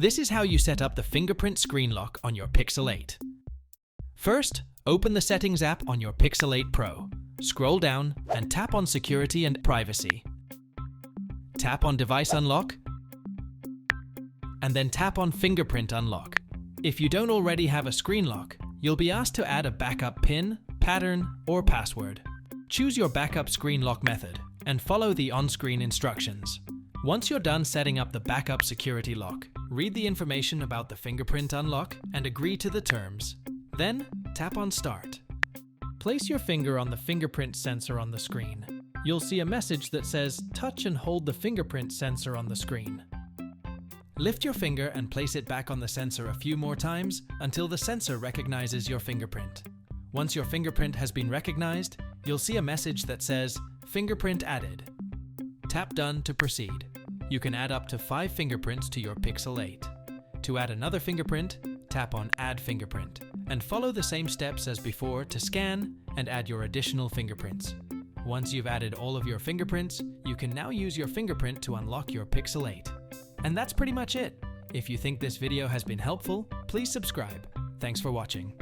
This is how you set up the fingerprint screen lock on your Pixel 8. First, open the Settings app on your Pixel 8 Pro. Scroll down and tap on Security and Privacy. Tap on Device Unlock, and then tap on Fingerprint Unlock. If you don't already have a screen lock, you'll be asked to add a backup PIN, pattern, or password. Choose your backup screen lock method and follow the on-screen instructions. Once you're done setting up the backup security lock, read the information about the fingerprint unlock and agree to the terms. Then, tap on Start. Place your finger on the fingerprint sensor on the screen. You'll see a message that says, touch and hold the fingerprint sensor on the screen. Lift your finger and place it back on the sensor a few more times until the sensor recognizes your fingerprint. Once your fingerprint has been recognized, you'll see a message that says, Fingerprint added. Tap Done to proceed. You can add up to 5 fingerprints to your Pixel 8. To add another fingerprint, tap on Add Fingerprint, and follow the same steps as before to scan and add your additional fingerprints. Once you've added all of your fingerprints, you can now use your fingerprint to unlock your Pixel 8. And that's pretty much it. If you think this video has been helpful, please subscribe. Thanks for watching.